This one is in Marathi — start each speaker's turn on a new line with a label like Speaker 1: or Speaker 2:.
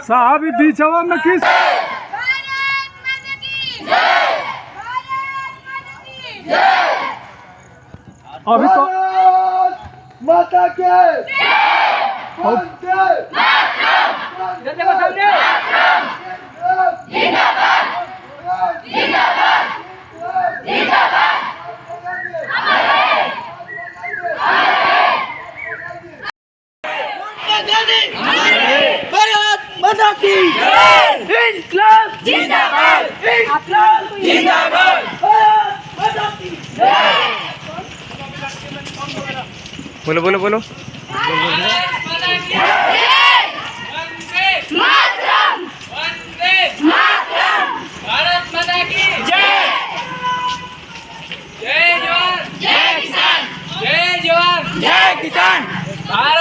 Speaker 1: साहबी जवान किस अभी तो
Speaker 2: माता के भारत माता की इनकलाब जिंदाबाद इनकलाब जिंदाबाद भारत माता की
Speaker 1: बोलो बोलो बोलो
Speaker 3: भारत माता की जय जय जवान जय किसान जय जवान जय किसान भारत